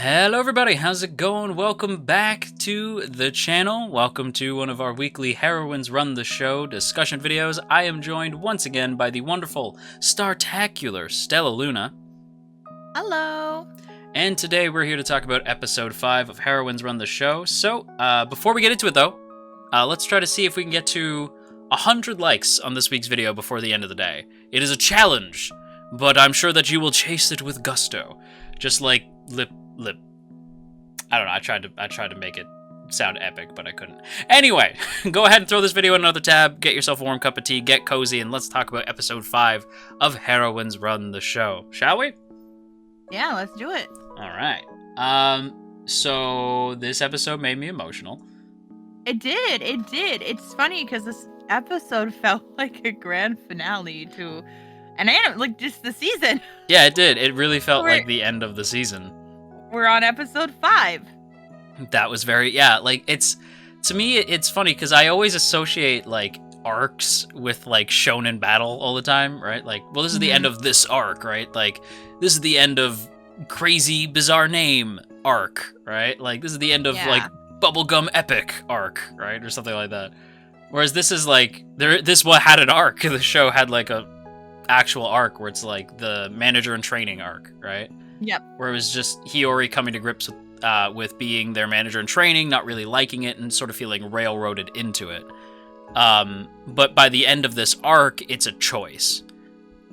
Hello everybody, how's it going? Welcome back to the channel. Welcome to one of our weekly Heroines Run the Show discussion videos. I am joined once again by the wonderful, Startacular Stella Luna. Hello. And today we're here to talk about episode 5 of Heroines Run the Show. So, before we get into it though, let's try to see if we can get to 100 likes on this week's video before the end of the day. It is a challenge, but I'm sure that you will chase it with gusto. Just like lip. I don't know, I tried to make it sound epic, but I couldn't. Anyway, go ahead and throw this video in another tab, get yourself a warm cup of tea, get cozy, and let's talk about episode 5 of Heroines Run the Show. Shall we? Yeah, let's do it. Alright. So this episode made me emotional. It did. It's funny because this episode felt like a grand finale to an anime, like just the season. Yeah, it did. It really felt like the end of the season. We're on episode 5. That was very, like, to me, it's funny, because I always associate, like, arcs with, like, shonen battle all the time, right? Like, well, this is the end of this arc, right? Like, this is the end of crazy, bizarre name arc, right? Like, this is the end of, like, bubblegum epic arc, right? Or something like that. Whereas this is, like, this one had an arc. The show had, like, a actual arc where it's, like, the manager in training arc, right? Yep. Where it was just Hiyori coming to grips with being their manager in training, not really liking it, and sort of feeling railroaded into it. But by the end of this arc, it's a choice,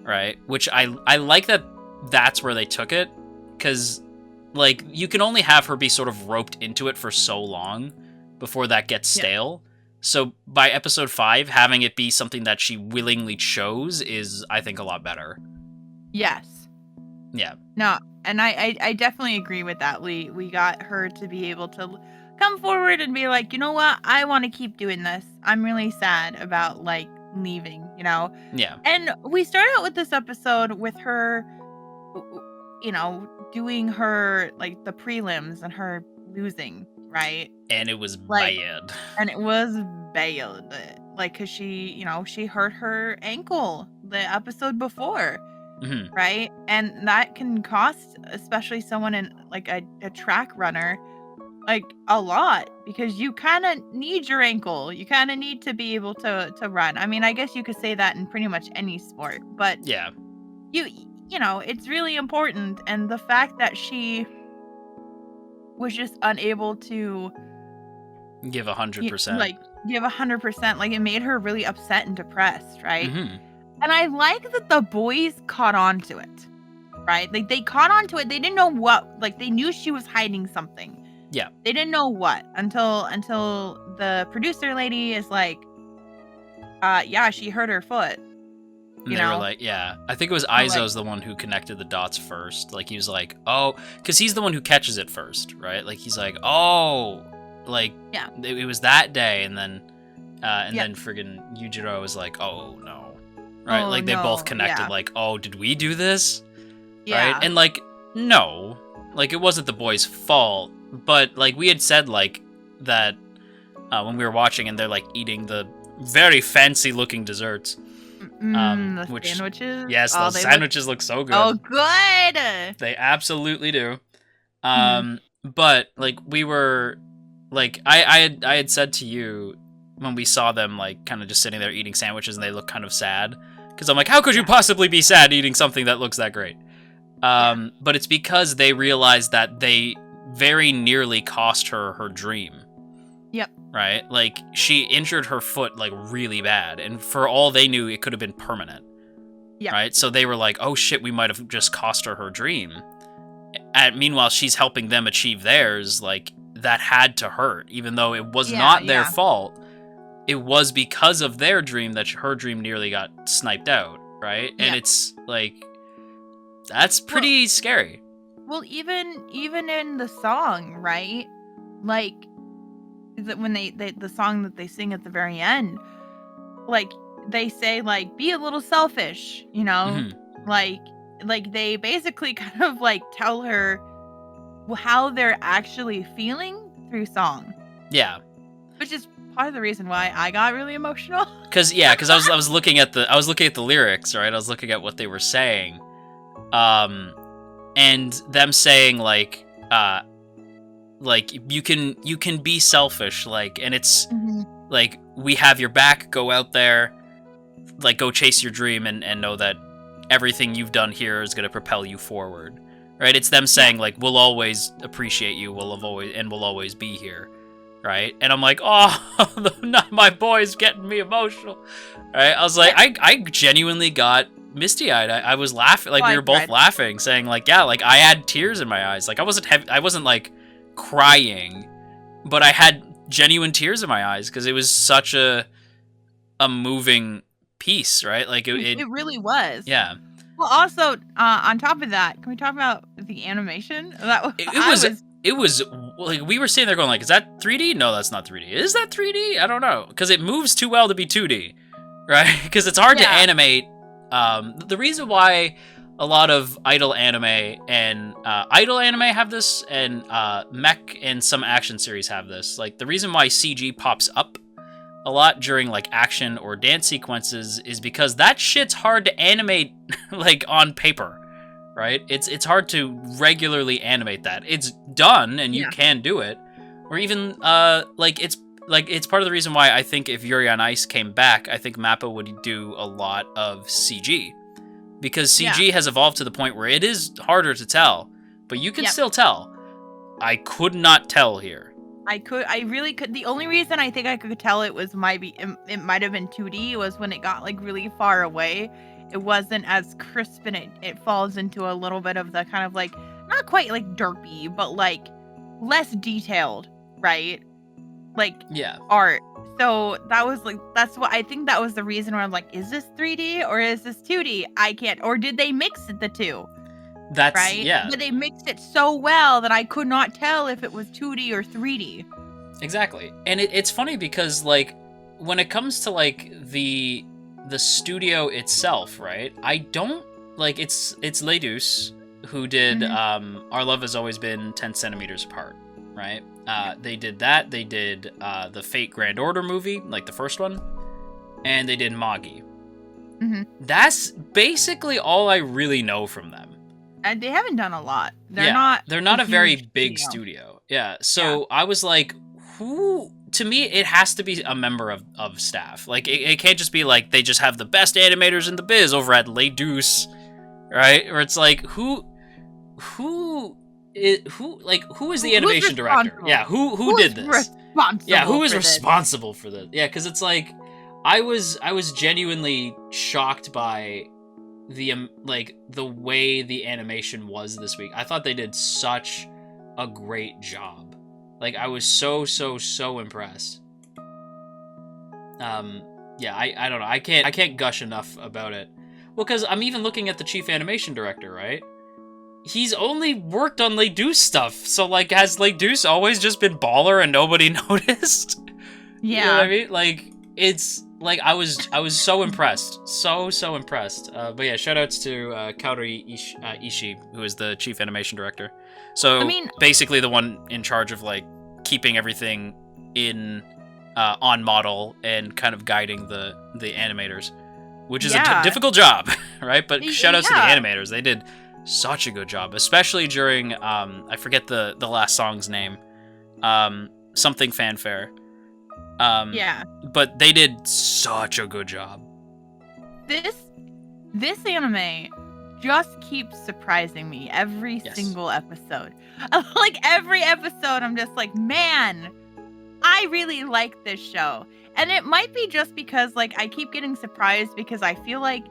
right? Which I like that that's where they took it, because, like, you can only have her be sort of roped into it for so long before that gets stale. Yeah. So by episode 5, having it be something that she willingly chose is, I think, a lot better. Yes. Yeah. No, and I definitely agree with that. We got her to be able to come forward and be like, you know what? I want to keep doing this. I'm really sad about, like, leaving, you know? Yeah. And we start out with this episode with her, you know, doing her, like, the prelims and her losing, right? And it was bad. And it was bad. Like, because she, you know, she hurt her ankle the episode before. Mm-hmm. Right? And that can cost, especially someone in, like, a track runner, like, a lot, because you kind of need your ankle. You kind of need to be able to run. I mean, I guess you could say that in pretty much any sport, but yeah, you know, it's really important. And the fact that she was just unable to give 100%, like, give 100%, like, it made her really upset and depressed, right? Mm-hmm. And I like that the boys caught on to it, right? Like, they caught on to it. They didn't know what, like, they knew she was hiding something. Yeah. They didn't know what until the producer lady is like, yeah, she hurt her foot. And they were like, yeah. I think it was Aizo's the one who connected the dots first. Like, he was like, oh, because he's the one who catches it first, right? Like, he's like, oh, like, yeah, it was that day. And then then friggin' Yujiro was like, oh, no. Right? Oh, like, they no. both connected, like, oh, did we do this? Yeah. Right? And, like, no. Like, it wasn't the boys' fault. But, like, we had said, like, that when we were watching and they're, like, eating the very fancy-looking desserts. The which, sandwiches? Yes, those sandwiches look so good. Oh, good! They absolutely do. But, like, we were, like, I had said to you when we saw them, like, kind of just sitting there eating sandwiches and they look kind of sad. Because I'm like, how could you possibly be sad eating something that looks that great? But it's because they realized that they very nearly cost her her dream. Yep. Right? Like, she injured her foot, like, really bad. And for all they knew, it could have been permanent. Yeah. Right? So they were like, oh shit, we might have just cost her her dream. And meanwhile, she's helping them achieve theirs. Like, that had to hurt. Even though it was not their fault. It was because of their dream that her dream nearly got sniped out, right? And it's, like, that's pretty scary. Well, even in the song, right? Like, when the song that they sing at the very end, like, they say, like, be a little selfish, you know? Like, they basically kind of, like, tell her how they're actually feeling through song. Yeah. Which is part of the reason why I got really emotional. Because I was looking at the lyrics, right? I was looking at what they were saying, and them saying, like, like you can be selfish, like, and it's Mhm. like, we have your back, go out there, like, go chase your dream, and know that everything you've done here is going to propel you forward, right? It's them saying, like, we'll always appreciate you, we'll always be here, right? And I'm like, oh, not my boy's getting me emotional, right? I was like, I genuinely got misty-eyed. I was laughing, like, we were both laughing, saying, like, yeah, like, I had tears in my eyes. Like, I wasn't like crying, but I had genuine tears in my eyes because it was such a moving piece, right? Like, It really was. yeah. Well, also, on top of that, can we talk about the animation? It was like, we were sitting there going, like, is that 3D? No, that's not 3D. Is that 3D? I don't know, because it moves too well to be 2D, right? Because it's hard to animate. The reason why a lot of idol anime have this, and mech and some action series have this. Like, the reason why CG pops up a lot during, like, action or dance sequences is because that shit's hard to animate, like, on paper, right? It's hard to regularly animate that. It's done, and you can do it. Or even, it's part of the reason why I think if Yuri on Ice came back, I think Mappa would do a lot of CG. Because CG has evolved to the point where it is harder to tell, but you can still tell. I could not tell here. I really could. The only reason I think I could tell it might have been 2D was when it got, like, really far away. It wasn't as crisp, and it falls into a little bit of the kind of, like, not quite like derpy, but, like, less detailed, right? Like, art. So that was, like, that's what I think that was the reason where I'm like, is this 3D or is this 2D? I can't, or did they mix the two? That's right. Yeah. But they mixed it so well that I could not tell if it was 2D or 3D. Exactly. And it's funny because, like, when it comes to, like, the studio itself, right? I don't, like, it's Leidus who did Our Love Has Always Been 10 Centimeters Apart, right? They did that. They did the Fate Grand Order movie, like the first one, and they did Magi. That's basically all I really know from them. And they haven't done a lot. They're not a very big studio. Yeah. So I was like, who? To me, it has to be a member of staff. Like, it can't just be like they just have the best animators in the biz over at Leidus, right? Or it's like, who is the animation director? Yeah, who did this? Who is responsible for this? Yeah, because it's like, I was genuinely shocked by the way the animation was this week. I thought they did such a great job. Like, I was so impressed. I don't know. I can't gush enough about it. Well, because I'm even looking at the chief animation director, right? He's only worked on Leidus stuff. So, like, has Leidus always just been baller and nobody noticed? Yeah. You know what I mean? Like, it's like, I was so impressed. So impressed. But yeah, shoutouts to Kaori Ishii, who is the chief animation director. So, I mean, basically the one in charge of, like, keeping everything in on model and kind of guiding the animators, which is a difficult job, right? But shoutouts to the animators. They did such a good job, especially during I forget the last song's name, something fanfare. But they did such a good job. This anime just keeps surprising me every single episode. Like, every episode, I'm just like, man, I really like this show. And it might be just because, like, I keep getting surprised because I feel like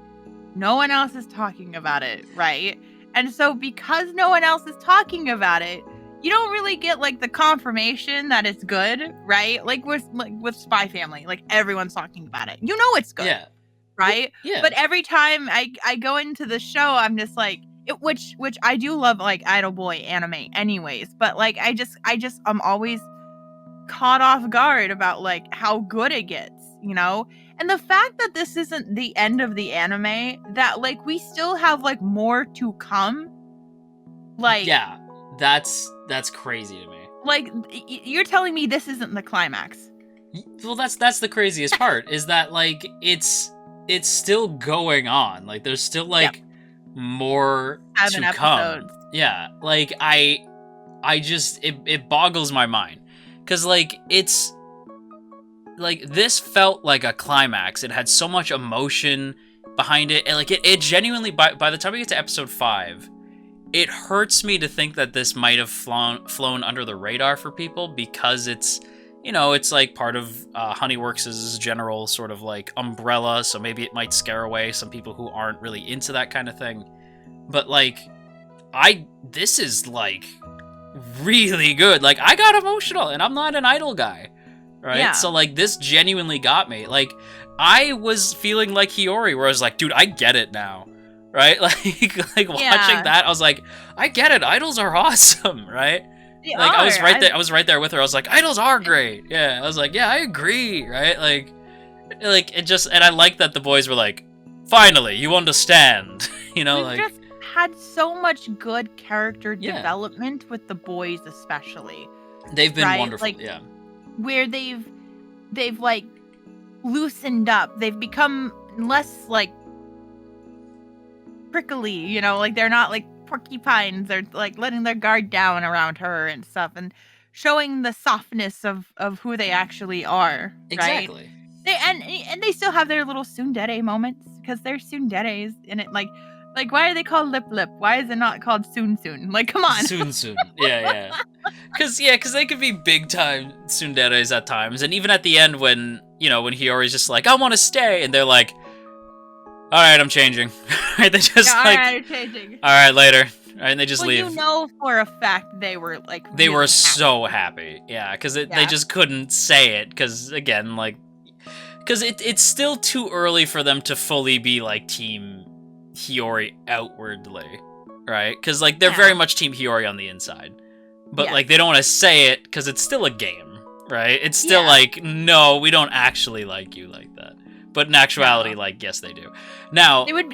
no one else is talking about it, right? And so because no one else is talking about it, you don't really get, like, the confirmation that it's good, right? Like with Spy Family, like, everyone's talking about it. You know it's good. Yeah. Right? Yeah. But every time I go into the show, I'm just like, which I do love, like, Idol Boy anime anyways, but, like, I'm always caught off guard about, like, how good it gets, you know? And the fact that this isn't the end of the anime, that, like, we still have, like, more to come. Like, yeah, that's crazy to me. Like, you're telling me this isn't the climax. Well, that's the craziest part, is that, like, it's still going on. Like, there's still, like, more to come. Yeah, like, it boggles my mind. Because, like, it's, like, this felt like a climax. It had so much emotion behind it. And, like, it genuinely, by the time we get to episode 5, it hurts me to think that this might have flown under the radar for people, because it's, you know, it's like part of Honeyworks' general sort of like umbrella, so maybe it might scare away some people who aren't really into that kind of thing. But like, this is like really good. Like, I got emotional, and I'm not an Idol guy, right? Yeah. So like, this genuinely got me. Like, I was feeling like Hiyori, where I was like, dude, I get it now. Right? Like watching that, I was like, I get it. Idols are awesome, right? Like, I was right there. I was right there with her. I was like, idols are great. Yeah. I was like, yeah, I agree. Right? Like it just, and I like that the boys were like, finally, you understand. You know, We've like, just had so much good character development with the boys, especially. They've been wonderful. Like, yeah. Where they've like loosened up. They've become less like prickly, you know, like they're not like porcupines. They're like letting their guard down around her and stuff, and showing the softness of who they actually are. Exactly. Right? And they still have their little tsundere moments, because they're tsunderes, and it like why are they called Lip Lip? Why is it not called Soon Soon? Like, come on. Soon. Yeah. Because they could be big time tsunderes at times, and even at the end when Hiyori's just like, I want to stay, and they're like, all right, I'm changing. Right? They just all right, I'm changing. All right, later. All right, and they just leave. You know for a fact they were like they really were happy. so happy. Yeah, because they just couldn't say it, because again, like, because it's still too early for them to fully be like Team Hiyori outwardly, right? Because like they're very much Team Hiyori on the inside, but like they don't want to say it because it's still a game, right? It's still like, no, we don't actually like you like that. But in actuality, like, yes, they do. Now they would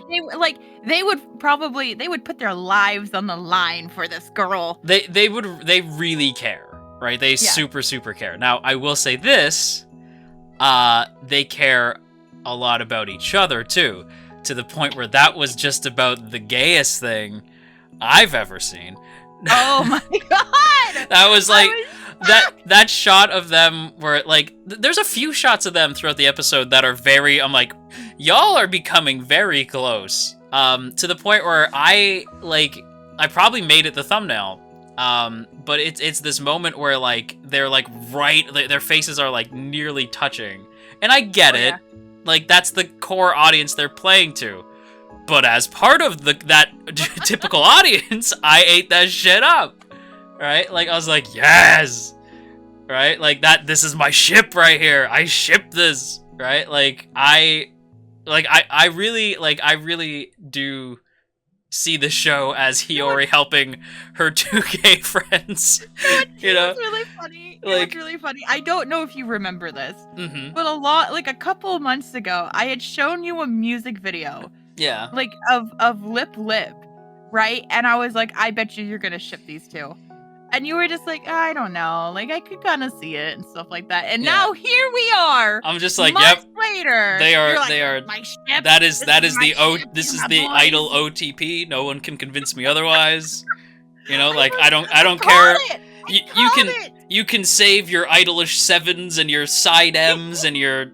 put their lives on the line for this girl. They really care, right? They super care. Now, I will say this, they care a lot about each other too, to the point where that was just about the gayest thing I've ever seen. Oh my god! That was like that shot of them where like there's a few shots of them throughout the episode that are very, I'm like, y'all are becoming very close. To the point where I probably made it the thumbnail. But it's this moment where like they're like their faces are like nearly touching. And I get it. Like, that's the core audience they're playing to. But as part of that typical audience, I ate that shit up. Right? Like, I was like, yes! Right? Like, this is my ship right here. I ship this. Right? Like, I really do see the show as Hiyori helping her two gay friends. You know? It's really funny. It's really funny. I don't know if you remember this, but a couple of months ago, I had shown you a music video. Yeah. Like, of Lip Lip, right? And I was like, I bet you're gonna ship these two. And you were just like, I don't know. Like, I could kind of see it and stuff like that. And now here we are. I'm just like, months later. They are. Like, they are. My ship. This is the boys. Idol OTP. No one can convince me otherwise. You know, like, I don't care. You can save your idolish sevens and your side M's and your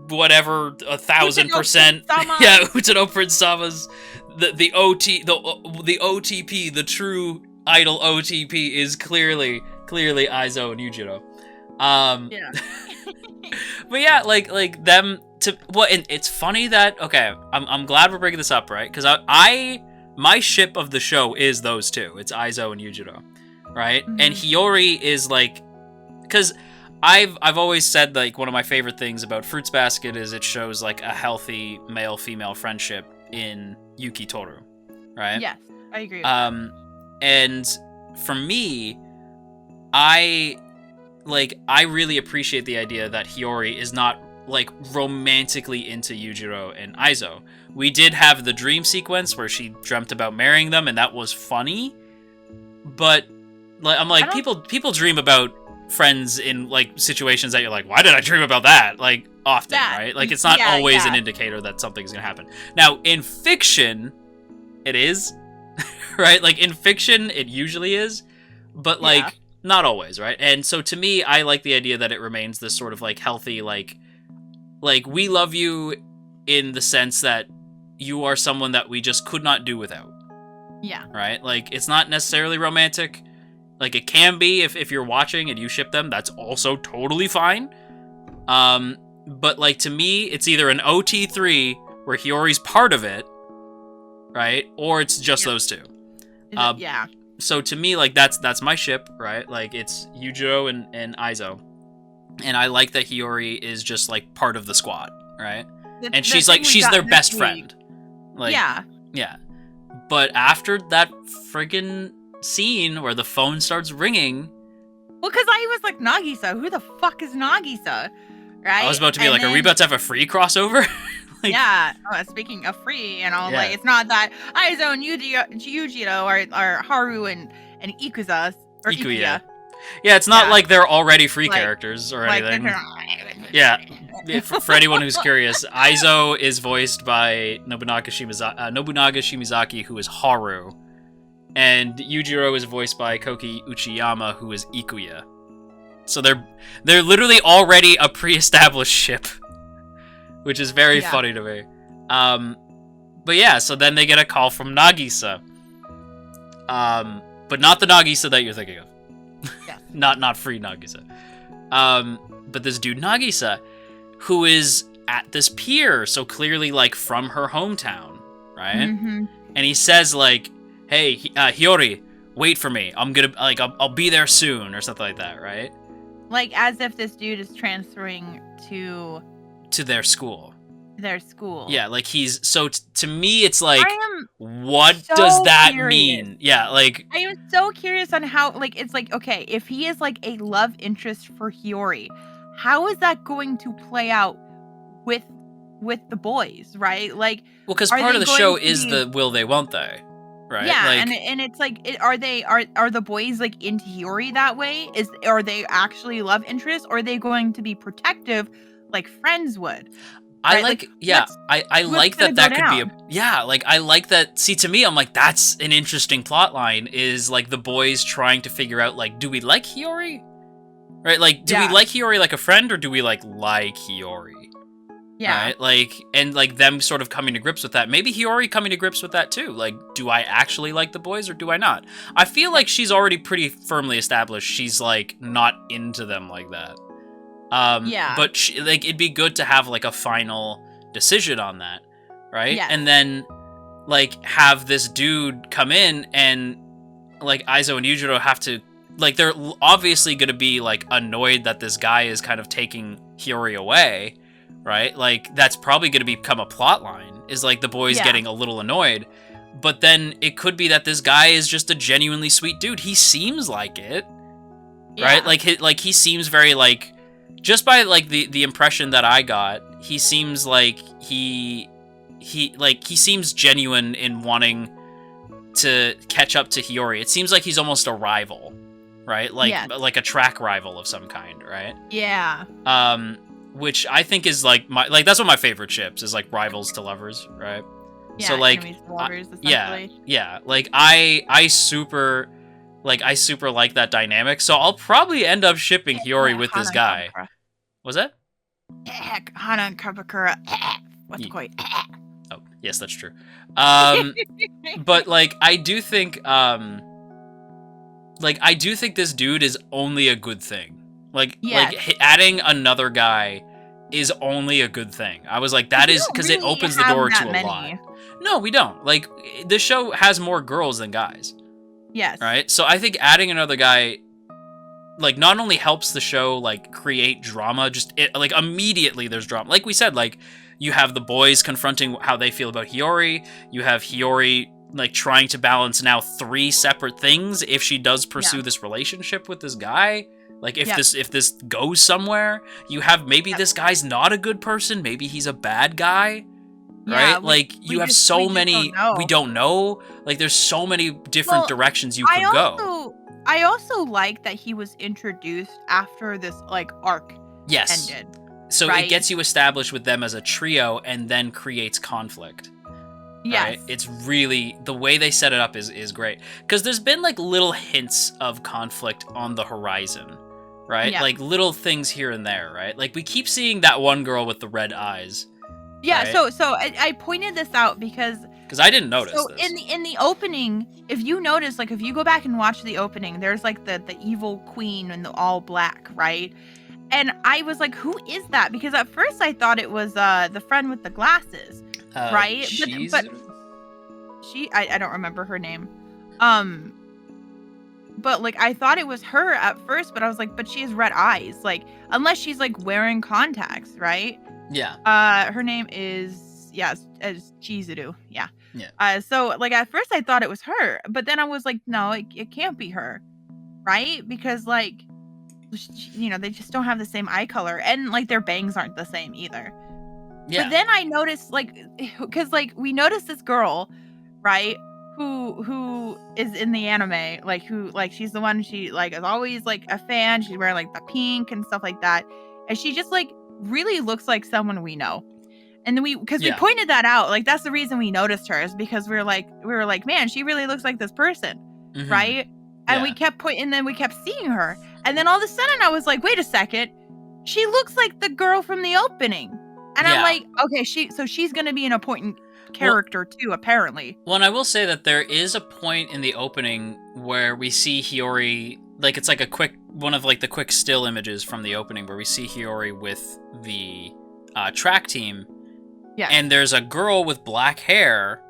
whatever 1,000%. Yeah, Utano Prince Sama's. The OTP, the true Idol OTP is clearly Aizo and Yujiro. Yeah. But yeah, like them to and it's funny that I'm glad we're bringing this up, right? Because my ship of the show is those two. It's Aizo and Yujiro, right? Mm-hmm. And Hiyori is like, because I've always said like one of my favorite things about Fruits Basket is it shows like a healthy male-female friendship in Yuki Toru, right? Yes, I agree with that. And for me, I really appreciate the idea that Hiyori is not like romantically into Yujiro and Aizo. We did have the dream sequence where she dreamt about marrying them, and that was funny. But like, I'm like, people dream about friends in like situations that you're like, why did I dream about that? Like, often, right? Like, it's not always an indicator that something's gonna happen. Now, in fiction, it is. right? Like, in fiction, it usually is, but, like, Yeah. not always, right? And so, to me, I like the idea that it remains this sort of, like, healthy, like, we love you in the sense that you are someone that we just could not do without, Yeah. right? Like, it's not necessarily romantic. Like, it can be if you're watching and you ship them, that's also totally fine. But, like, to me, it's either an OT3 where Hiyori's part of it, right? Or it's just those two. Yeah. So to me, like, that's my ship, right? Like, it's Yujo and Aizo. And I like that Hiyori is just, like, part of the squad, right? And she's their best friend. Like, yeah. Yeah. But after that friggin' scene where the phone starts ringing... Well, because I was like, Nagisa, who the fuck is Nagisa? Right? I was about to be are we about to have a free crossover? Like, yeah. Speaking of free, like, it's not that Aizo and Yujiro are Haru and Ikuza. Or Ikuya. Yeah, it's not like they're already free characters or like anything. Yeah. For anyone who's curious, Aizo is voiced by Nobunaga Shimizaki, who is Haru. And Yujiro is voiced by Koki Uchiyama, who is Ikuya. So they're literally already a pre-established ship, which is very funny to me. But yeah, so then they get a call from Nagisa. But not the Nagisa that you're thinking of. Yes. not free Nagisa. But this dude Nagisa, who is at this pier, so clearly, like, from her hometown, right? Mm-hmm. And he says, like, hey, Hiyori, wait for me. I'm gonna, like, I'll be there soon, or something like that, right? Like, as if this dude is transferring to their school. Yeah, like, he's, so to me, it's like, what does that mean? Yeah, like, I am so curious on how, like, it's like, okay, if he is, like, a love interest for Hiyori, how is that going to play out with the boys, right? Like, well, because part of the show is the will they, won't they, right? Yeah, like, and it's like, are the boys, like, into Hiyori that way? Are they actually love interests, or are they going to be protective, like friends would? I right? like, yeah, I like that could be like, I like that. See, to me, I'm like, that's an interesting plot line, is like the boys trying to figure out, like, do we like Hiyori? Right? Like, do we like Hiyori like a friend, or do we like Hiyori? Yeah. Right? Like, and like them sort of coming to grips with that. Maybe Hiyori coming to grips with that too. Like, do I actually like the boys, or do I not? I feel like she's already pretty firmly established she's, like, not into them like that. But like, it'd be good to have, like, a final decision on that, right? Yes. And then, like, have this dude come in, and, like, Aizo and Yujiro have to, like, they're obviously gonna be, like, annoyed that this guy is kind of taking Hiyori away, right? Like, that's probably gonna become a plot line, is, like, the boys getting a little annoyed. But then it could be that this guy is just a genuinely sweet dude. He seems like it, right? Like, he seems very, like, just by, like, the impression that I got, he seems like he seems genuine in wanting to catch up to Hiyori. It seems like he's almost a rival, right? Like a track rival of some kind, right? Yeah. Which I think is, like, that's one of my favorite ships, is, like, rivals to lovers, right? Yeah, so, like, enemies to lovers, yeah. Like, I super like that dynamic. So I'll probably end up shipping Hiyori with this guy. Was that? Hana and Kabakura. What's the point? Oh, yes, that's true. But, like, I do think this dude is only a good thing. Like, adding another guy is only a good thing. I was like, that is because it opens the door to a lot. No, we don't. Like, the show has more girls than guys. Yes. Right? So I think adding another guy, like, not only helps the show, like, create drama, like, immediately there's drama. Like we said, like, you have the boys confronting how they feel about Hiyori. You have Hiyori, like, trying to balance now 3 separate things if she does pursue this relationship with this guy. Like, if this goes somewhere, you have maybe this guy's not a good person, maybe he's a bad guy, right? Yeah, like, you have so many, we don't know. Like, there's so many different directions you could go. I also like that he was introduced after this, like, arc ended. So it gets you established with them as a trio and then creates conflict. right? Yes. It's really, the way they set it up is great. Because there's been like little hints of conflict on the horizon, right? Yeah. Like little things here and there, right? Like we keep seeing that one girl with the red eyes. Yeah, right? so I pointed this out because I didn't notice so this. in the opening, if you notice, like if you go back and watch the opening, there's like the evil queen in the all black, right? And I was like, who is that? Because at first I thought it was the friend with the glasses, right? But I don't remember her name. But like I thought it was her at first, but I was like, but she has red eyes. Like unless she's like wearing contacts, right? Yeah. Her name is as Chizuru. Yeah. Yeah. So like at first I thought it was her, but then I was like, no, it can't be her, right? Because like, they just don't have the same eye color, and like their bangs aren't the same either. Yeah. But then I noticed like, because like we noticed this girl, right? Who is in the anime, like who like she's the one, she like is always like a fan. She's wearing like the pink and stuff like that, and she just like really looks like someone we know. And then we pointed that out, like that's the reason we noticed her, is because we were like, man, she really looks like this person, Mhm. right? And Yeah. we kept and then we kept seeing her, and then all of a sudden I was like, wait a second, she looks like the girl from the opening, and I'm Yeah. like, okay, she's gonna be an important character too, apparently. Well, and I will say that there is a point in the opening where we see Hiyori, like it's like a quick one of like the quick still images from the opening where we see Hiyori with the track team. Yeah. And there's a girl with black hair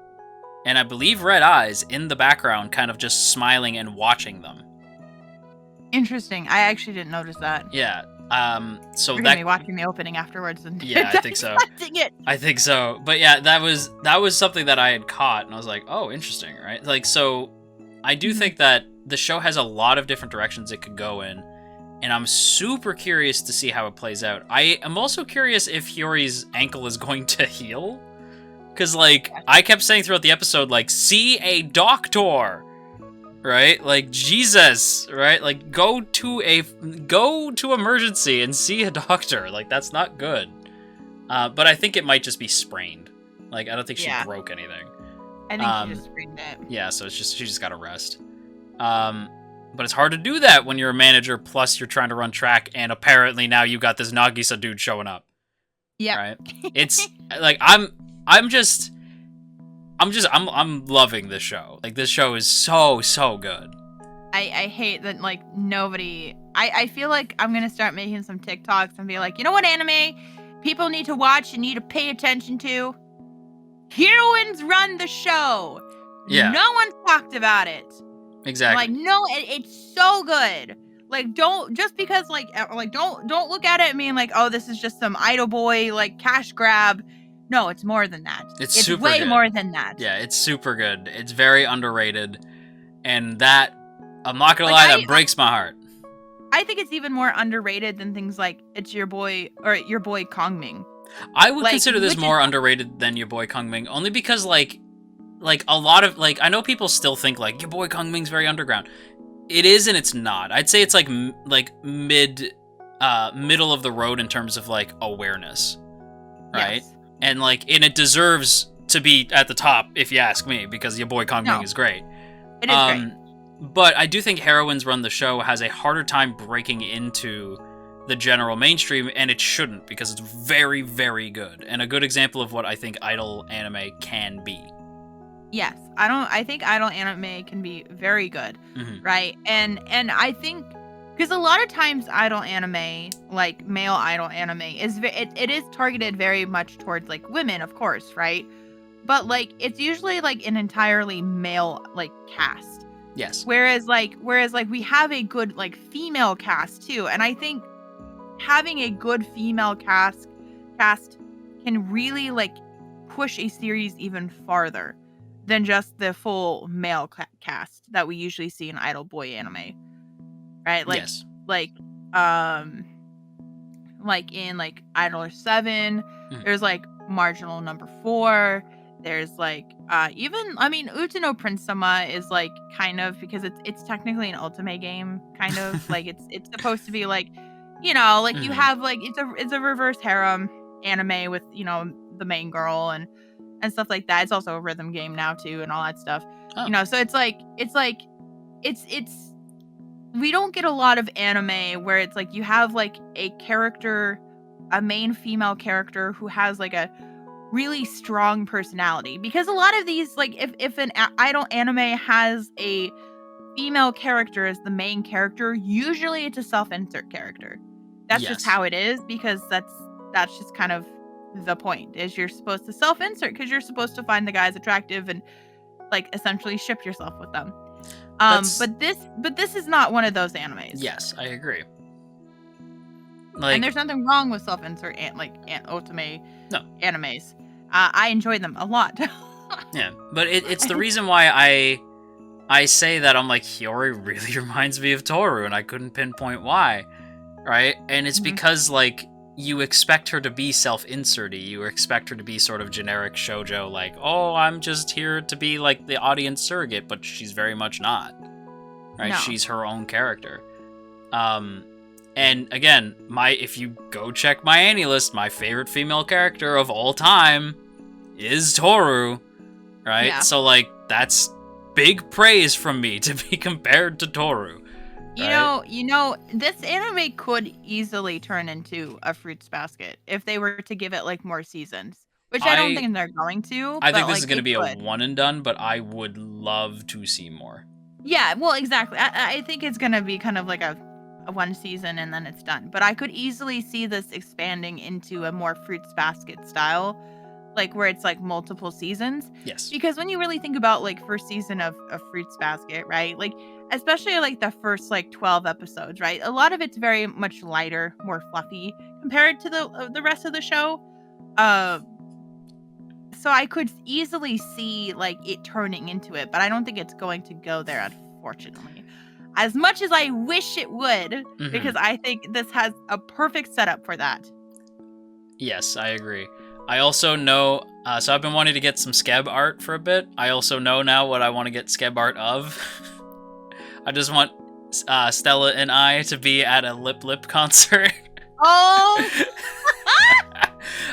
and I believe red eyes in the background, kind of just smiling and watching them. Interesting. I actually didn't notice that. Yeah. So You're that gonna be watching the opening afterwards and yeah, I think so. it. I think so. But yeah, that was something that I had caught, and I was like, oh, interesting, right? Like, so I do think that the show has a lot of different directions it could go in, and I'm super curious to see how it plays out. I am also curious if Hiyori's ankle is going to heal, because like I kept saying throughout the episode, like, see a doctor. Right? Like, Jesus, right? Like, go to emergency and see a doctor. Like, that's not good. But I think it might just be sprained. Like, I don't think she broke anything. I think she just sprained it. Yeah, so she just got to rest. But it's hard to do that when you're a manager, plus you're trying to run track, and apparently now you got this Nagisa dude showing up. Yeah. Right? It's, like, I'm loving this show. Like, this show is so good. I hate that, like, nobody... I feel like I'm gonna start making some TikToks and be like, you know what anime people need to watch and need to pay attention to? Heroines Run the Show! Yeah. No one's talked about it. Exactly. Like, no, it's so good. Like, don't... Just because, like, don't look at it and being like, oh, this is just some idol boy, like, cash grab... No, it's more than that. It's super way good. more than that. Yeah, it's super good. It's very underrated. And that, I'm not gonna lie, that breaks my heart. I think it's even more underrated than things like It's Your Boy or Your Boy Kongming. I would consider this more underrated than Your Boy Kongming, only because like a lot of, like, I know people still think like Your Boy Kongming's very underground. It is and it's not. I'd say it's like middle of the road in terms of like awareness. Right? Yes. And it deserves to be at the top, if you ask me, because Your Boy Kongming is great. It is great. But I do think Heroines Run the Show has a harder time breaking into the general mainstream, and it shouldn't, because it's very, very good. And a good example of what I think idol anime can be. Yes. I think idol anime can be very good. Mm-hmm. Right? And I think... Because a lot of times idol anime, like male idol anime, it is targeted very much towards like women, of course, right? But like it's usually like an entirely male like cast. Yes. Whereas we have a good like female cast too, and I think having a good female cast can really like push a series even farther than just the full male cast that we usually see in idol boy anime. Right? Like, yes. like in like Idol 7, there's like marginal number 4. There's like Utano Prince Sama is like kind of, because it's technically an ultimate game, kind of like it's supposed to be like, you know, like you have like it's a reverse harem anime with, you know, the main girl, and and stuff like that. It's also a rhythm game now too, and all that stuff. Oh. So it's we don't get a lot of anime where it's like you have like a character, a main female character who has like a really strong personality, because a lot of these, like if an idol anime has a female character as the main character, usually it's a self-insert character. That's just Yes. how it is, because that's just kind of the point, is you're supposed to self-insert because you're supposed to find the guys attractive and like essentially ship yourself with them. But this is not one of those animes. Yes, I agree. And there's nothing wrong with self-insert otome No. animes. I enjoy them a lot. Yeah, but it's the reason why I say that. I'm like, Hiyori really reminds me of Toru, and I couldn't pinpoint why, right? And it's because, like, you expect her to be self-inserty. You expect her to be sort of generic shoujo, like, oh, I'm just here to be, like, the audience surrogate, but she's very much not, right? No. She's her own character. And again, if you go check my Annie list, my favorite female character of all time is Toru, right? Yeah. So, like, that's big praise from me to be compared to Toru. Right? You know, this anime could easily turn into a Fruits Basket if they were to give it like more seasons, which I don't think they're going to. I think this is going to be a one and done, but I would love to see more. Yeah, well, exactly. I think it's going to be kind of like a one season and then it's done. But I could easily see this expanding into a more Fruits Basket style, like where it's like multiple seasons. Yes. Because when you really think about like first season of Fruits Basket, right? Like especially like the first like 12 episodes, right? A lot of it's very much lighter, more fluffy compared to the rest of the show. So I could easily see like it turning into it, but I don't think it's going to go there, unfortunately. As much as I wish it would, because I think this has a perfect setup for that. Yes, I agree. I also know, so I've been wanting to get some Skeb art for a bit. I also know now what I want to get Skeb art of. I just want Stella and I to be at a Lip Lip concert. Oh!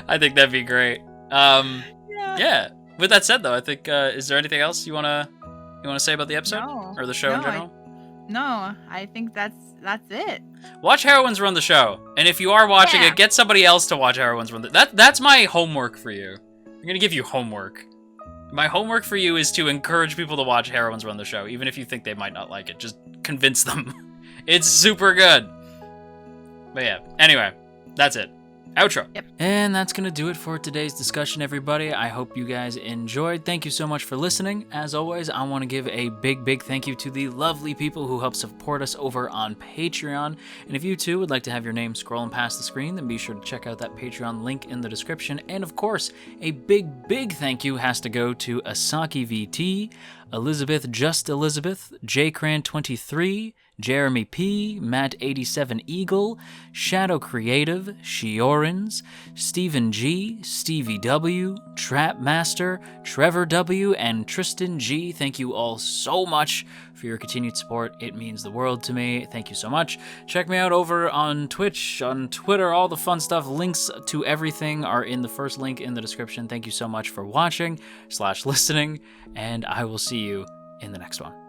I think that'd be great. Yeah. With that said, though, I think, is there anything else you wanna say about the episode? No. Or the show in general? No, I think that's it. Watch Heroines Run the Show. And if you are watching it, get somebody else to watch Heroines Run the... That's my homework for you. I'm gonna give you homework. My homework for you is to encourage people to watch Heroines Run the Show, even if you think they might not like it. Just convince them. It's super good. But yeah, anyway, that's it. Outro. Yep. And that's going to do it for today's discussion, everybody. I hope you guys enjoyed. Thank you so much for listening. As always, I want to give a big thank you to the lovely people who help support us over on Patreon. And if you too would like to have your name scrolling past the screen, then be sure to check out that Patreon link in the description. And of course, a big thank you has to go to Asaki VT, Elizabeth Just Elizabeth, JCran23, Jeremy P, Matt87 Eagle, Shadow Creative, Shiorins, Stephen G, Stevie W, Trap Master, Trevor W, and Tristan G. Thank you all so much for your continued support. It means the world to me. Thank you so much. Check me out over on Twitch, on Twitter, all the fun stuff. Links to everything are in the first link in the description. Thank you so much for watching / listening, and I will see you in the next one.